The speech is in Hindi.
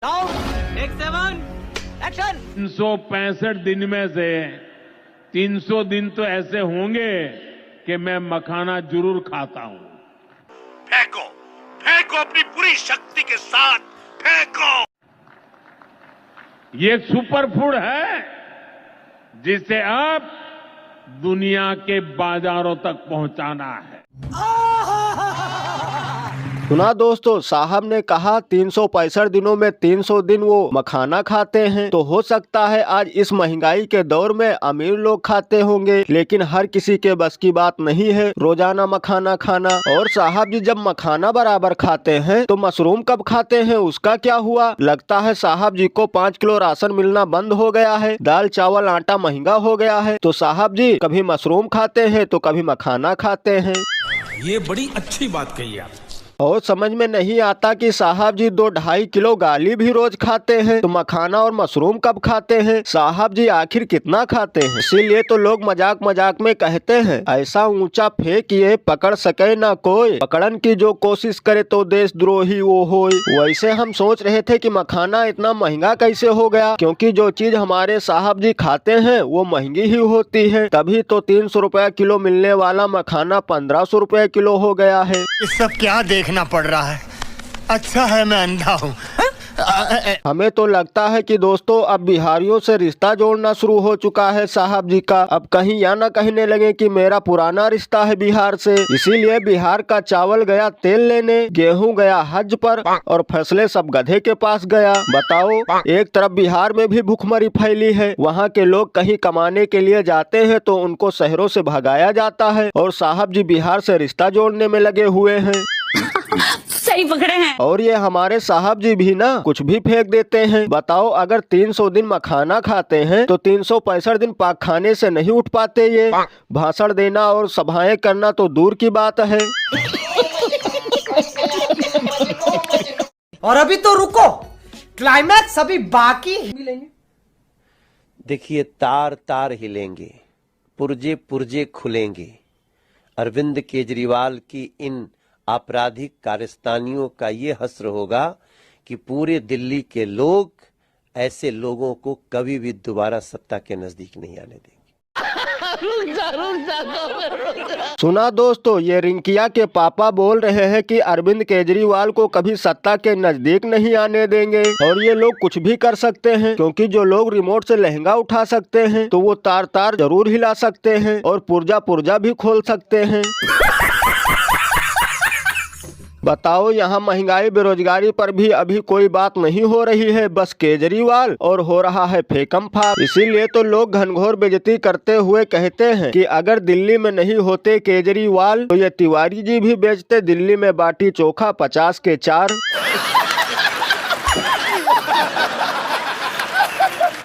365 दिन में से 300 दिन तो ऐसे होंगे कि मैं मखाना जरूर खाता हूं। फेंको, फेंको अपनी पूरी शक्ति के साथ फेंको। ये एक सुपर फूड है जिसे अब दुनिया के बाजारों तक पहुंचाना है। सुना दोस्तों, साहब ने कहा 365 दिनों में 300 दिन वो मखाना खाते हैं। तो हो सकता है आज इस महंगाई के दौर में अमीर लोग खाते होंगे, लेकिन हर किसी के बस की बात नहीं है रोजाना मखाना खाना। और साहब जी जब मखाना बराबर खाते हैं तो मशरूम कब खाते हैं, उसका क्या हुआ? लगता है साहब जी को 5 किलो राशन मिलना बंद हो गया है, दाल चावल आटा महंगा हो गया है। तो साहब जी कभी मशरूम खाते हैं तो कभी मखाना खाते हैं। ये बड़ी अच्छी बात कही आप। और समझ में नहीं आता कि साहब जी 2-2.5 किलो गाली भी रोज खाते हैं, तो मखाना और मशरूम कब खाते हैं? साहब जी आखिर कितना खाते हैं? इसीलिए तो लोग मजाक मजाक में कहते हैं ऐसा ऊंचा फेंकिए पकड़ सके ना कोई, पकड़न की जो कोशिश करे तो देशद्रोही वो होए। वैसे हम सोच रहे थे कि मखाना इतना महंगा कैसे हो गया, क्योंकि जो चीज हमारे साहब जी खाते हैं वो महंगी ही होती है। तभी तो 300 रुपया किलो मिलने वाला मखाना 1500 रुपये किलो हो गया है। इस सब क्या देखना पड़ रहा है? अच्छा है मैं अंधा हूँ। हमें तो लगता है कि दोस्तों अब बिहारियों से रिश्ता जोड़ना शुरू हो चुका है साहब जी का। अब कहीं या न कहने लगे कि मेरा पुराना रिश्ता है बिहार से। इसीलिए बिहार का चावल गया तेल लेने, गेहूं गया हज पर और फैसले सब गधे के पास गया। बताओ, एक तरफ बिहार में भी भूखमरी फैली है, वहाँ के लोग कहीं कमाने के लिए जाते हैं तो उनको शहरों से भगाया जाता है, और साहब जी बिहार से रिश्ता जोड़ने में लगे हुए हैं। सही पकड़े हैं। और ये हमारे साहब जी भी ना कुछ भी फेंक देते हैं। बताओ, अगर 300 दिन मखाना खाते हैं तो 365 दिन पाक खाने से नहीं उठ पाते ये। भाषण देना और सभाएं करना तो दूर की बात है। और अभी तो रुको, क्लाइमैक्स अभी बाकी मिलेंगे। देखिए, तार तार हिलेंगे, पुर्जे पुर्जे खुलेंगे। अरविंद केजरीवाल की इन आपराधिक कारस्तानियों का ये हश्र होगा कि पूरे दिल्ली के लोग ऐसे लोगों को कभी भी दोबारा सत्ता के नजदीक नहीं आने देंगे। सुना दोस्तों, ये रिंकिया के पापा बोल रहे हैं कि अरविंद केजरीवाल को कभी सत्ता के नजदीक नहीं आने देंगे। और ये लोग कुछ भी कर सकते हैं, क्योंकि जो लोग रिमोट से लहंगा उठा सकते हैं तो वो तार तार जरूर हिला सकते हैं और पुर्जा पुर्जा भी खोल सकते हैं। बताओ, यहाँ महंगाई बेरोजगारी पर भी अभी कोई बात नहीं हो रही है, बस केजरीवाल और हो रहा है फेकम फाक। इसीलिए तो लोग घनघोर बेइज्जती करते हुए कहते हैं कि अगर दिल्ली में नहीं होते केजरीवाल तो ये तिवारी जी भी बेचते दिल्ली में बाटी चोखा 50 के 4।